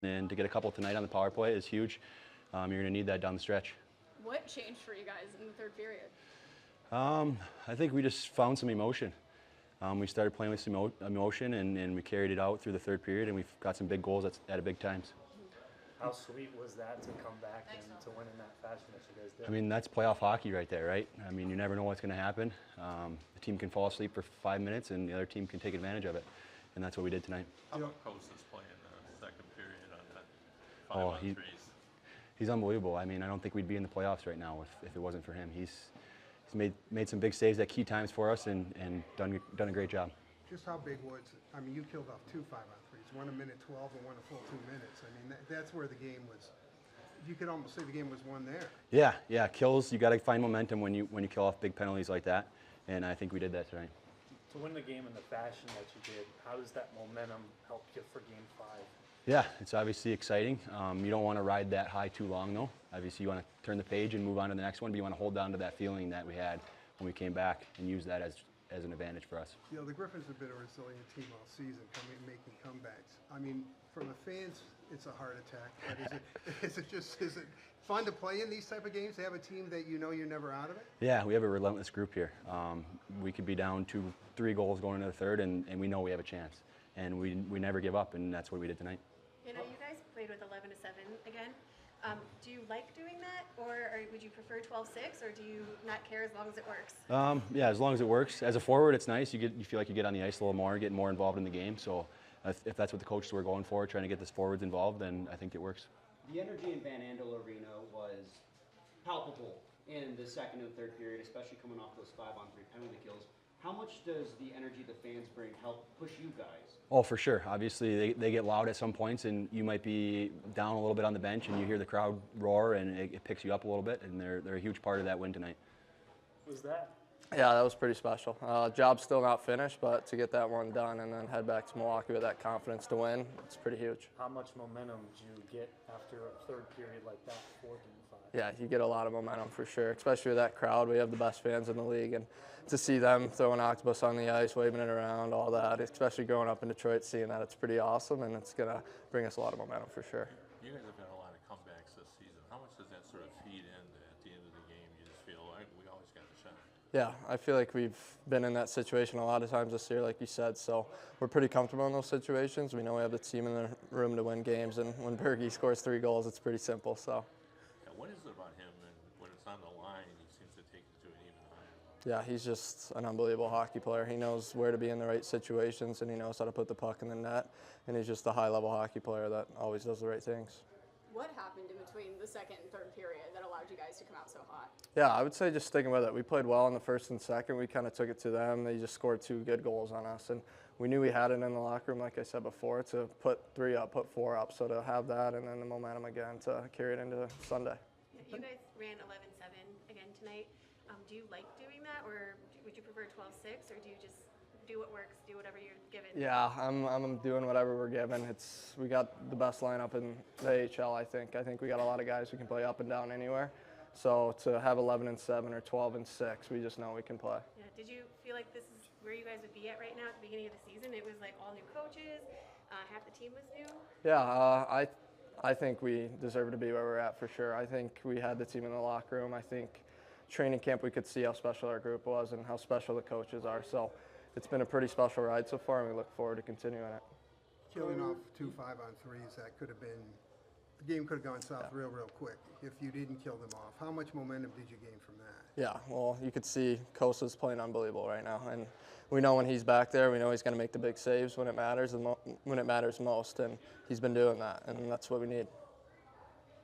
And to get a couple tonight on the power play is huge. You're going to need that down the stretch. What changed for you guys in the third period? I think we just found some emotion. We started playing with some emotion, and we carried it out through the third period, and we've got some big goals at big times. How sweet was that to come back and to win in that fashion that you guys did? I mean, that's playoff hockey right there, right? I mean, you never know what's going to happen. The team can fall asleep for 5 minutes, and the other team can take advantage of it, and that's what we did tonight. How about Coates playing the second period on that 5-on-3s? He's unbelievable. I mean, I don't think we'd be in the playoffs right now if it wasn't for him. He's made some big saves at key times for us and done a great job. Just how big was it? I mean, you killed off 2 5-on-3s, one a minute 12 and one a full 2 minutes. I mean, that's where the game was. You could almost say the game was won there. Yeah, kills. You got to find momentum when you kill off big penalties like that, and I think we did that tonight. To win the game in the fashion that you did, how does that momentum help you for Game 5? Yeah, it's obviously exciting. You don't want to ride that high too long, though. Obviously, you want to turn the page and move on to the next one, but you want to hold on to that feeling that we had when we came back and use that as an advantage for us. You know, the Griffins have been a resilient team all season, making comebacks. I mean, from the fans, it's a heart attack. But is it fun to play in these type of games, to have a team that you know you're never out of it? Yeah, we have a relentless group here. We could be down 2-3 goals going into the third, and we know we have a chance. And we never give up, and that's what we did tonight. You know, you guys played with 11-7 again. Do you like doing that, or would you prefer 12-6, or do you not care as long as it works? Yeah, as long as it works. As a forward, it's nice. You feel like you get on the ice a little more, get more involved in the game. So if that's what the coaches were going for, trying to get the forwards involved, then I think it works. The energy in Van Andel Arena was palpable in the second and third period, especially coming off those 5-on-3 penalty kills. How much does the energy the fans bring help push you guys? Oh, for sure. Obviously, they get loud at some points, and you might be down a little bit on the bench, and you hear the crowd roar, and it picks you up a little bit, and they're a huge part of that win tonight. Was that? Yeah, that was pretty special. Job's still not finished, but to get that one done and then head back to Milwaukee with that confidence to win, it's pretty huge. How much momentum did you get after a third period like that for Game 5? Yeah, you get a lot of momentum for sure, especially with that crowd. We have the best fans in the league, and to see them throw an octopus on the ice, waving it around, all that, especially growing up in Detroit, seeing that, it's pretty awesome, and it's going to bring us a lot of momentum for sure. You guys have had a lot of comebacks this season. How much does that sort of feed in at the end of the game? You just feel like we always got the shot. Yeah, I feel like we've been in that situation a lot of times this year, like you said, so we're pretty comfortable in those situations. We know we have the team in the room to win games, and when Bergie scores 3 goals, it's pretty simple. So. Yeah, what is it about him, and when it's on the line, he seems to take it to an even higher level? Yeah, he's just an unbelievable hockey player. He knows where to be in the right situations, and he knows how to put the puck in the net, and he's just a high-level hockey player that always does the right things. What happened in between the second and third period that allowed you guys to come out so hot? Yeah, I would say just sticking with it. We played well in the first and second. We kind of took it to them. They just scored 2 good goals on us, and we knew we had it in the locker room, like I said before, to put 3 up, put 4 up. So to have that and then the momentum again to carry it into Sunday. You guys ran 11-7 again tonight. Do you like doing that, or would you prefer 12-6, or do you just do what works, do whatever you're given? Yeah, I'm doing whatever we're given. We got the best lineup in the AHL, I think. I think we got a lot of guys who can play up and down anywhere. So to have 11-7 or 12-6, we just know we can play. Yeah. Did you feel like this is where you guys would be at right now at the beginning of the season? It was like all new coaches, half the team was new. Yeah, I think we deserve to be where we're at for sure. I think we had the team in the locker room. I think training camp we could see how special our group was and how special the coaches are. So it's been a pretty special ride so far, and we look forward to continuing it. Killing off 2 5-on-3s, that could have been, the game could have gone south real quick if you didn't kill them off. How much momentum did you gain from that? Yeah, well, you could see Kosa's playing unbelievable right now, and we know when he's back there, we know he's going to make the big saves when it matters, when it matters most, and he's been doing that, and that's what we need.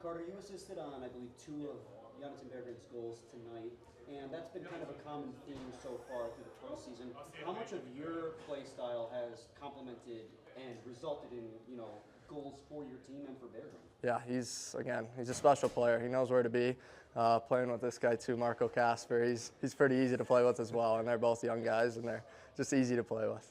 Carter, you assisted on, I believe, 2 of Jonathan Berggren's goals tonight, and that's been kind of a common theme so far through the postseason. How much of your play style has complemented and resulted in, goals for your team and for Berggren? Yeah, he's a special player. He knows where to be. Playing with this guy too, Marco Kasper, he's pretty easy to play with as well, and they're both young guys, and they're just easy to play with.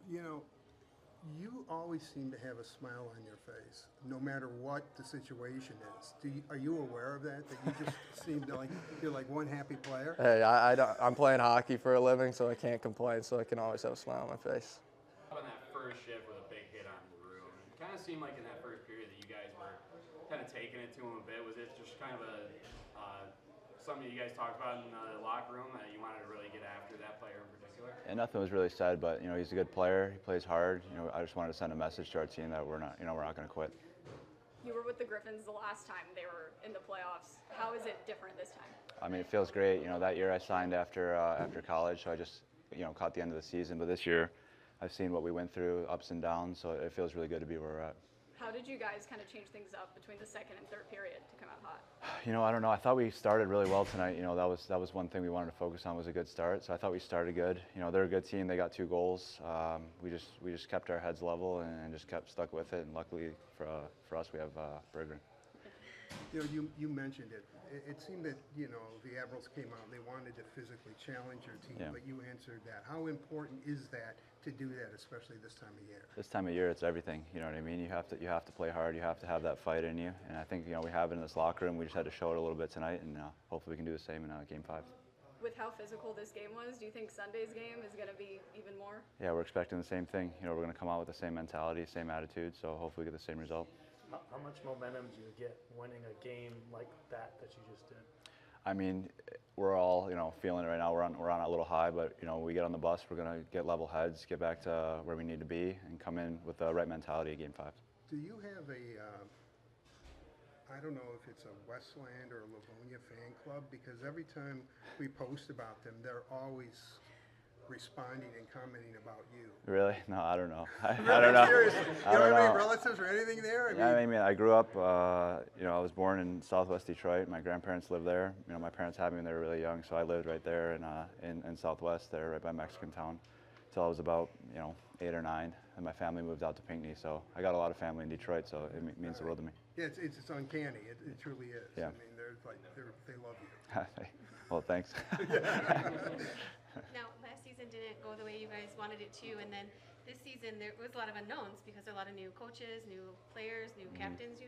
You always seem to have a smile on your face, no matter what the situation is. Are you aware of that? That you just seem to you're like one happy player? Hey, I'm playing hockey for a living, so I can't complain. So I can always have a smile on my face. On that first shift with a big hit on Maroon, kind of of seemed like in that first period that you guys were kind of taking it to him a bit. Was it just kind of something you guys talked about in the locker room that you wanted to really get after that player in particular? And nothing was really said, but he's a good player. He plays hard. I just wanted to send a message to our team that we're not going to quit. You were with the Griffins the last time they were in the playoffs. How is it different this time? I mean, it feels great. That year I signed after college, so I just caught the end of the season. But this year, I've seen what we went through, ups and downs, so it feels really good to be where we're at. How did you guys kind of change things up between the second and third period to come out hot? I don't know. I thought we started really well tonight. That was one thing we wanted to focus on, was a good start. So I thought we started good. They're a good team. They got 2 goals. We just kept our heads level and just kept stuck with it. And luckily for us, we have Berggren. You mentioned it. It seemed that the Admirals came out and they wanted to physically challenge your team, Yeah. but you answered that. How important is that to do that, especially this time of year? This time of year, it's everything. You know what I mean? You have to play hard. You have to have that fight in you. And I think we have it in this locker room. We just had to show it a little bit tonight, and hopefully we can do the same in Game 5. With how physical this game was, do you think Sunday's game is going to be even more? Yeah, we're expecting the same thing. We're going to come out with the same mentality, same attitude. So hopefully we get the same result. How much momentum do you get winning a game like that you just did? I mean, we're all feeling it right now. We're on a little high, but we get on the bus. We're gonna get level heads, get back to where we need to be, and come in with the right mentality at Game 5. Do you have I don't know if it's a Westland or a Livonia fan club, because every time we post about them, they're always responding and commenting about you. Really? No, I don't know. I Really? don't know. Seriously? I You don't don't have know. any relatives or anything there? I mean, I grew up, I was born in Southwest Detroit. My grandparents lived there. My parents had me when they were really young, so I lived right there in Southwest, there right by Mexican Town, until I was about, 8 or 9, and my family moved out to Pinckney. So I got a lot of family in Detroit, so it means the world to me. Yeah, it's uncanny. It truly is. Yeah. I mean, they love you. Well, thanks. Now, last season didn't go the way you guys wanted it to, and then this season there was a lot of unknowns because there are a lot of new coaches, new players, new captains.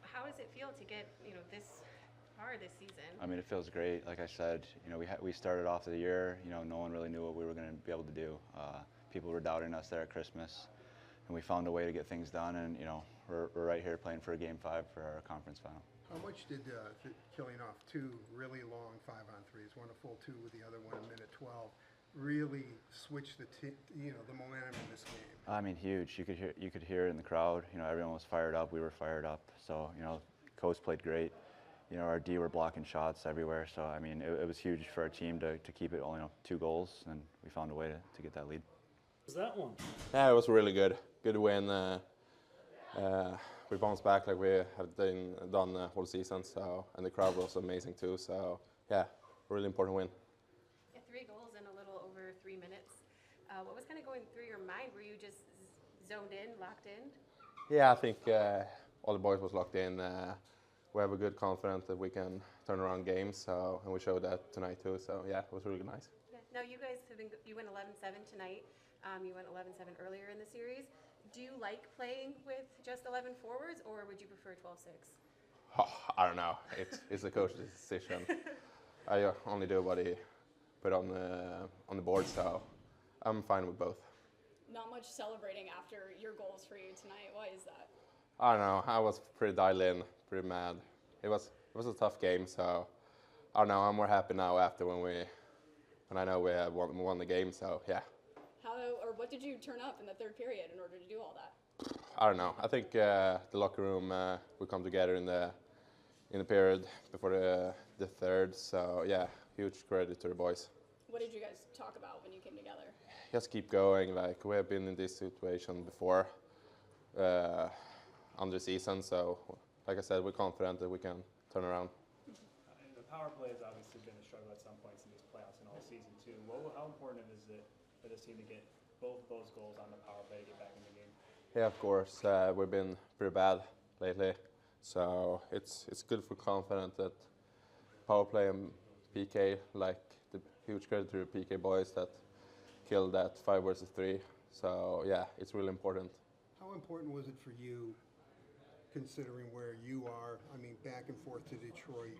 How does it feel to get this far this season? I mean, it feels great. Like I said, we started off the year. No one really knew what we were going to be able to do. People were doubting us there at Christmas, and we found a way to get things done. And we're right here playing for a Game 5 for our conference final. How much did killing off 2 really long 5-on-3s, one a full 2 with the other one a minute 12, really switch the momentum in this game? I mean, huge. You could hear it in the crowd. Everyone was fired up. We were fired up. So coach played great. Our D were blocking shots everywhere. So I mean, it was huge for our team to keep it only 2 goals, and we found a way to get that lead. Was that one? Yeah, it was really good. Good win. We bounced back like we have done the whole season. So, and the crowd was amazing too. So yeah, really important win. Yeah, 3 goals in a little over 3 minutes. What was kind of going through your mind? Were you just zoned in, locked in? Yeah, I think all the boys was locked in. We have a good confidence that we can turn around games. So, and we showed that tonight too. So yeah, it was really nice. Yeah. Now you guys you went 11-7 tonight. You went 11-7 earlier in the series. Do you like playing with just 11 forwards, or would you prefer 12-6? Oh, I don't know. It's the coach's decision. I only do what he put on the board, so I'm fine with both. Not much celebrating after your goals for you tonight. Why is that? I don't know. I was pretty dialed in, pretty mad. It was a tough game, so I don't know. I'm more happy now after when I know we have won the game. So yeah. What did you turn up in the third period in order to do all that? I don't know. I think the locker room we come together in the period before the third. So yeah, huge credit to the boys. What did you guys talk about when you came together? Just keep going. Like we have been in this situation before under season. So like I said, we're confident that we can turn around. The power play has obviously been a struggle at some points in these playoffs and all season too. How important is it for this team to get both those goals on the power play to get back in the game? Yeah, of course. We've been pretty bad lately, so it's good for confidence that power play and PK, like the huge credit to the PK boys that killed that 5 versus 3. So yeah, it's really important. How important was it for you, considering where you are? I mean, back and forth to Detroit.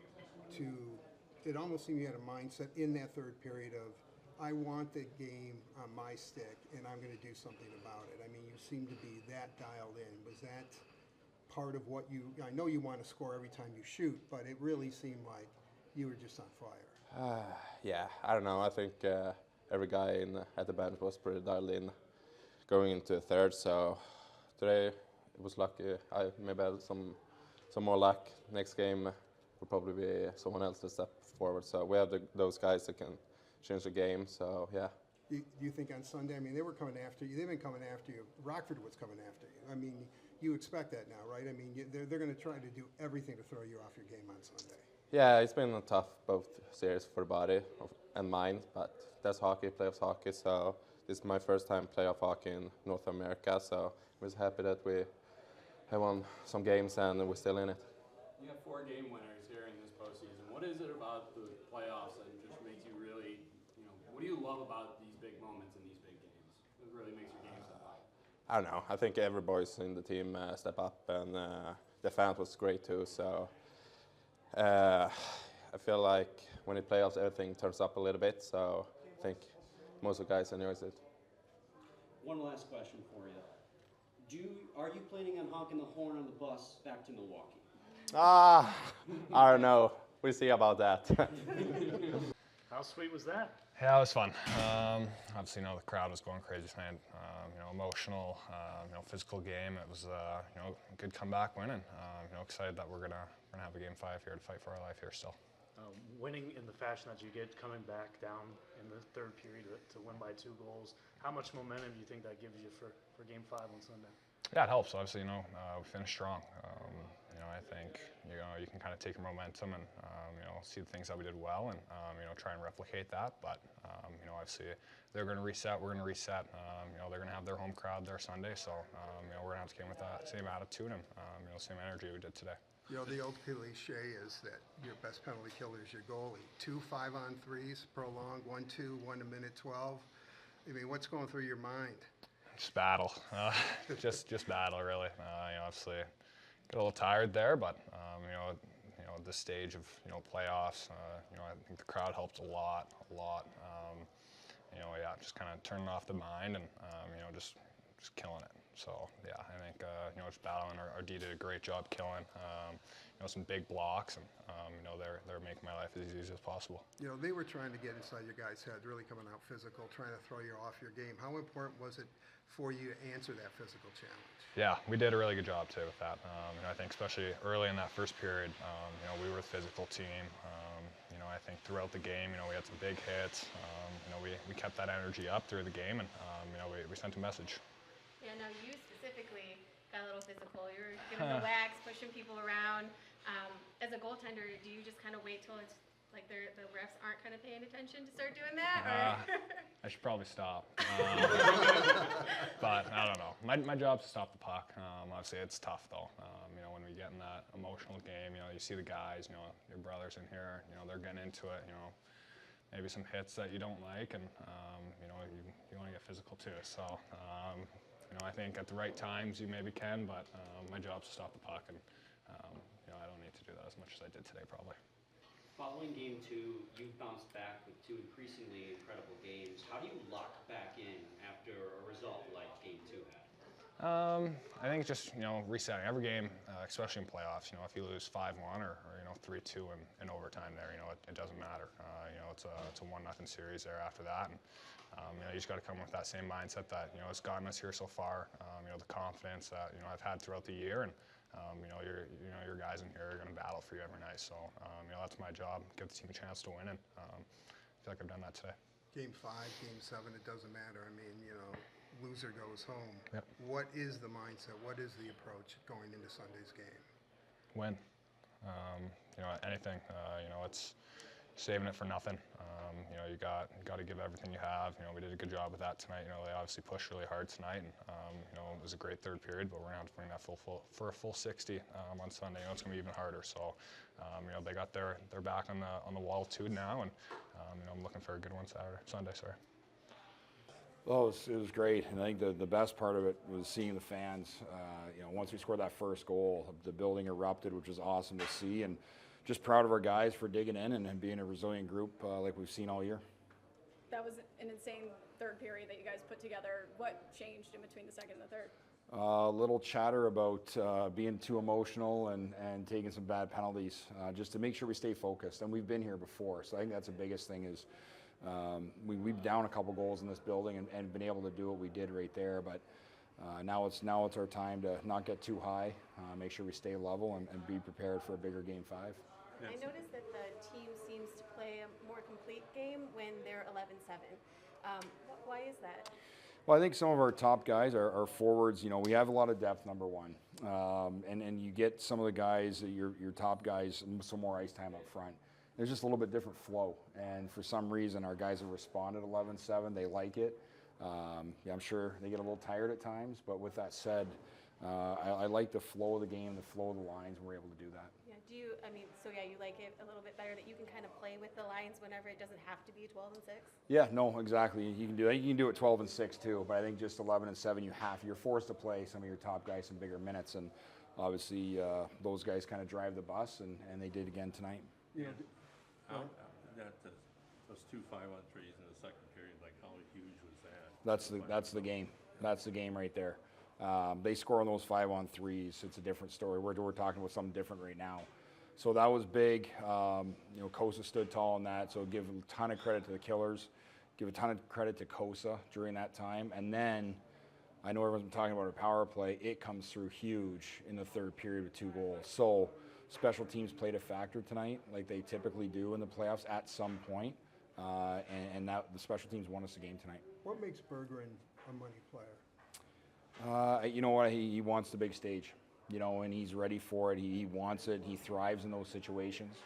It almost seemed you had a mindset in that third period of, I want the game on my stick, and I'm going to do something about it. I mean, you seem to be that dialed in. Was that part of what you? I know you want to score every time you shoot, but it really seemed like you were just on fire. Yeah, I don't know. I think every guy at the bench was pretty dialed in going into the third. So today it was lucky. I maybe had some more luck. Next game will probably be someone else to step forward. So we have those guys that can change the game. So yeah. Do you think on Sunday? I mean, they were coming after you. They've been coming after you. Rockford was coming after you. I mean, you expect that now, right? I mean, they're going to try to do everything to throw you off your game on Sunday. Yeah, it's been a tough both series for the body and mind, but that's hockey, playoffs hockey. So this is my first time playoff hockey in North America. So I was happy that we have won some games and we're still in it. You have 4 game winners here in this postseason. What is it about the playoffs that just makes you really, what do you love about these big moments in these big games? It really makes your game step up. I don't know. I think every boys in the team step up, and the fans was great too. So I feel like when it playoffs, everything turns up a little bit. So I think most of the guys enjoys it. One last question for you. Are you planning on honking the horn on the bus back to Milwaukee? I don't know. We'll see about that. How sweet was that? Yeah, it was fun. Obviously, the crowd was going crazy tonight. Emotional, physical game. It was, a good comeback win, and excited that we're gonna have a game 5 here to fight for our life here still. Winning in the fashion that you get, coming back down in the third period to win by 2 goals. How much momentum do you think that gives you for game 5 on Sunday? Yeah, it helps. Obviously, we finished strong. I think you can kind of take your momentum and see the things that we did well and try and replicate that. But obviously they're going to reset. We're going to reset. They're going to have their home crowd there Sunday, so we're going to have to come with that same attitude and same energy we did today. The old cliche is that your best penalty killer is your goalie. 2 5-on-3s, prolonged, 1-2, 1 a minute 12. I mean, what's going through your mind? Just battle, just battle really. Obviously, get a little tired there, but at this stage of playoffs, I think the crowd helped a lot. Just kind of turning off the mind and just killing it. So yeah, I think just battling. Our D did a great job killing. Some big blocks, and they're making my life as easy as possible. They were trying to get inside your guys' head, really coming out physical, trying to throw you off your game. How important was it for you to answer that physical challenge? Yeah, we did a really good job too with that. I think especially early in that first period, we were a physical team. I think throughout the game, we had some big hits. We kept that energy up through the game, and we sent a message. Yeah, now you specifically got a little physical. You were giving the wax, pushing people around. As a goaltender, do you just kind of wait till it's like the refs aren't kind of paying attention to start doing that? I should probably stop. But I don't know. My job's to stop the puck. Obviously, it's tough though. When we get in that emotional game, you see the guys, your brothers in here, they're getting into it. Maybe some hits that you don't like, and you want to get physical too. So. I think at the right times you maybe can, but my job's to stop the puck, and I don't need to do that as much as I did today probably. Following game 2, you've bounced back with 2 increasingly incredible games. How do you lock back in after a result like game 2 had? I think just resetting every game, especially in playoffs. If you lose 5-1 or 3-2 in overtime, there it doesn't matter. It's a 1-0 series there after that, and you just got to come with that same mindset that it's gotten us here so far. The confidence that I've had throughout the year, and your guys in here are going to battle for you every night. So that's my job. Give the team a chance to win, and I feel like I've done that today. Game 5, game 7, it doesn't matter. I mean, loser goes home. Yep. What is the mindset? What is the approach going into Sunday's game? Win. Anything. It's saving it for nothing. You got to give everything you have. We did a good job with that tonight. They obviously pushed really hard tonight, and it was a great third period. But we're gonna have to bring that for a full 60 on Sunday. It's gonna be even harder. So they got their back on the wall too now, and I'm looking for a good one Sunday. Sorry. Well, it was great, and I think the best part of it was seeing the fans. Once we scored that first goal, the building erupted, which was awesome to see, and just proud of our guys for digging in and being a resilient group like we've seen all year. That was an insane third period that you guys put together. What changed in between the second and the third? A little chatter about being too emotional and taking some bad penalties, just to make sure we stay focused. And we've been here before, so I think that's the biggest thing is we've down a couple goals in this building and been able to do what we did right there. But now it's our time to not get too high, make sure we stay level and be prepared for a bigger Game 5. I noticed that the team seems to play a more complete game when they're 11-7. Why is that? Well, I think some of our top guys are forwards. You know, we have a lot of depth, number one. And you get some of the guys, your top guys, some more ice time up front. There's just a little bit different flow. And for some reason, our guys have responded 11-7. They like it. I'm sure they get a little tired at times. But with that said, I like the flow of the game, the flow of the lines, and we're able to do that. Yeah, you like it a little bit better that you can kind of play with the lines whenever it doesn't have to be 12-6? Yeah, no, exactly. You can do that. You can do it 12-6 too, but I think just 11-7, you're forced to play some of your top guys some bigger minutes, and obviously those guys kind of drive the bus, and they did again tonight. Yeah. Those 2 5-on-3s in the second period, like how huge was that? That's the game. That's the game right there. They score on those 5-on-3s. It's a different story. We're talking about something different right now. So that was big. Kosa stood tall in that. So give a ton of credit to the Killers. Give a ton of credit to Kosa during that time. And then I know everyone's been talking about our power play. It comes through huge in the third period with 2 goals. So special teams played a factor tonight, like they typically do in the playoffs at some point. And that the special teams won us the game tonight. What makes Bergeron a money player? You know what? He wants the big stage. And he's ready for it. He wants it. He thrives in those situations.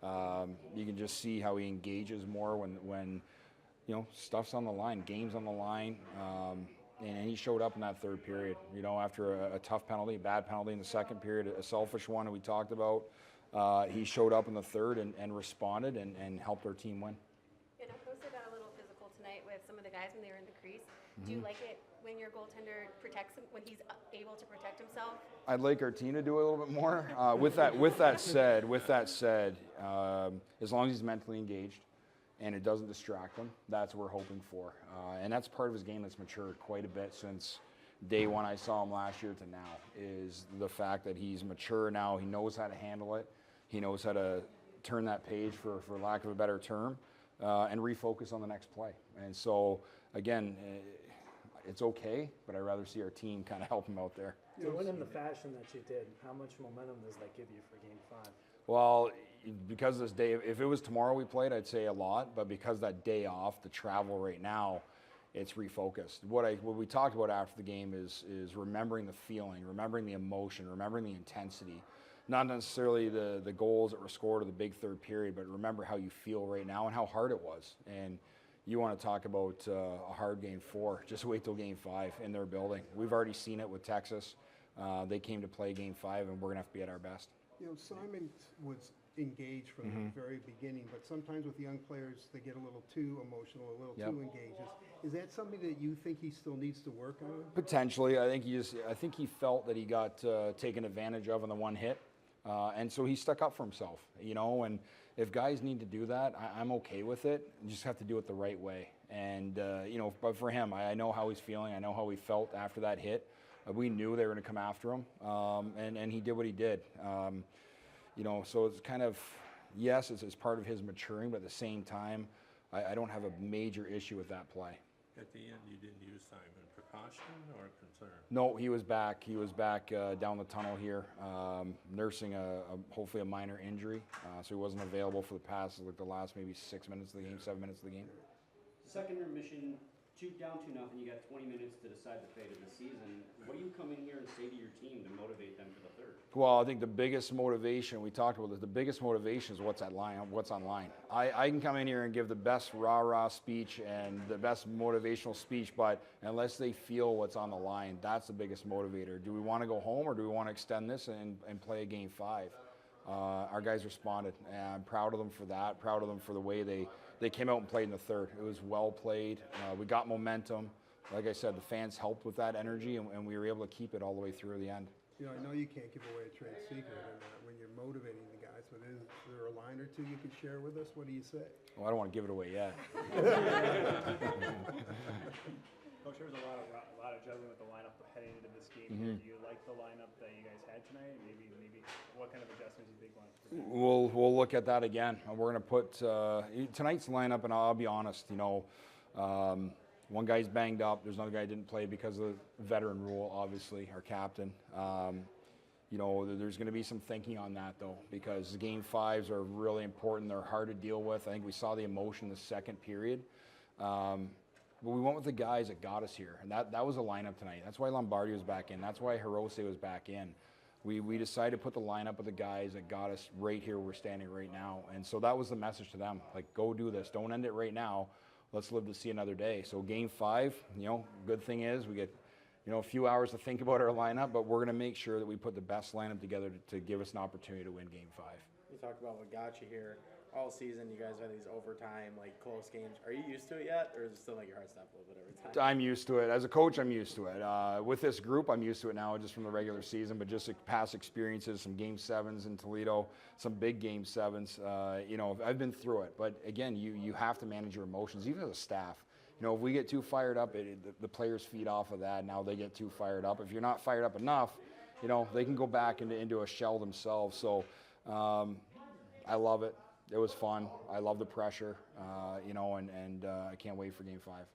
You can just see how he engages more when stuff's on the line, game's on the line. And he showed up in that third period, after a tough penalty, a bad penalty in the second period, a selfish one that we talked about. He showed up in the third and responded and helped our team win. Yeah, Kosa got a little physical tonight with some of the guys when they were in the crease. Do you like it when your goaltender protects him, when he's able to protect himself? I'd like our team to do it a little bit more. With that said, as long as he's mentally engaged and it doesn't distract him, that's what we're hoping for. And that's part of his game that's matured quite a bit since day one I saw him last year to now, is the fact that he's mature now. He knows how to handle it. He knows how to turn that page, for lack of a better term, and refocus on the next play. And so, again, it's okay, but I'd rather see our team kind of help him out there. To win in the fashion that you did, how much momentum does that give you for Game 5? Well, because this day, if it was tomorrow we played, I'd say a lot, but because that day off, the travel right now, it's refocused. What we talked about after the game is remembering the feeling, remembering the emotion, remembering the intensity. Not necessarily the goals that were scored or the big third period, but remember how you feel right now and how hard it was. And you want to talk about a hard Game 4, just wait till Game 5 in their building. We've already seen it with Texas. They came to play Game 5, and we're going to have to be at our best. Simon was engaged from the very beginning, but sometimes with young players, they get a little too emotional, a little too engaged. Is that something that you think he still needs to work on? Potentially. I think he felt that he got taken advantage of on the one hit. And so he stuck up for himself, and if guys need to do that, I'm okay with it. You just have to do it the right way. And, but for him, I know how he's feeling. I know how he felt after that hit. We knew they were going to come after him, and he did what he did. So it's kind of, yes, it's part of his maturing, but at the same time, I don't have a major issue with that play. At the end, you didn't use Simon. Precaution or concern? No, he was back. He was back down the tunnel here, nursing hopefully a minor injury. So he wasn't available for the last maybe 6 minutes of the game, 7 minutes of the game. Second intermission, down 2-0. You got 20 minutes to decide the fate of the season. What do you come in here and say to your team to motivate them for the third? Well, I think the biggest motivation, we talked about this, the biggest motivation is what's on line. I can come in here and give the best rah-rah speech and the best motivational speech, but unless they feel what's on the line, that's the biggest motivator. Do we want to go home or do we want to extend this and play a Game 5? Our guys responded, and I'm proud of them for that, proud of them for the way they came out and played in the third. It was well played. We got momentum. Like I said, the fans helped with that energy, and we were able to keep it all the way through the end. You know, I know you can't give away a trade secret and when you're motivating the guys, but is there a line or two you could share with us? What do you say? Well, I don't want to give it away yet. Coach, there was a lot of juggling with the lineup heading into this game. Do you like the lineup that you guys had tonight? Maybe what kind of adjustments you think We'll look at that again. We're going to put tonight's lineup, and I'll be honest. You know, one guy's banged up. There's another guy who didn't play because of the veteran rule. Obviously, our captain. You know, there's going to be some thinking on that though, because game fives are really important. They're hard to deal with. I think we saw the emotion in the second period. But we went with the guys that got us here, and that was a lineup tonight. That's why Lombardi was back in. That's why Hirose was back in. We decided to put the lineup of the guys that got us right here where we're standing right now. And so that was the message to them. Like, go do this. Don't end it right now. Let's live to see another day. So game five, you know, good thing is we get, you know, a few hours to think about our lineup, but we're going to make sure that we put the best lineup together to give us an opportunity to win game five. You talked about what got you here. All season, you guys had these overtime, like close games. Are you used to it yet, or is it still make your heart stop a little bit every time? I'm used to it. As a coach, I'm used to it. With this group, I'm used to it now just from the regular season, but just past experiences, some game sevens in Toledo, some big game sevens. You know, I've been through it. But again, you have to manage your emotions, even as a staff. You know, if we get too fired up, the players feed off of that. Now they get too fired up. If you're not fired up enough, you know, they can go back into a shell themselves. So I love it. It was fun. I love the pressure, you know, and I can't wait for game five.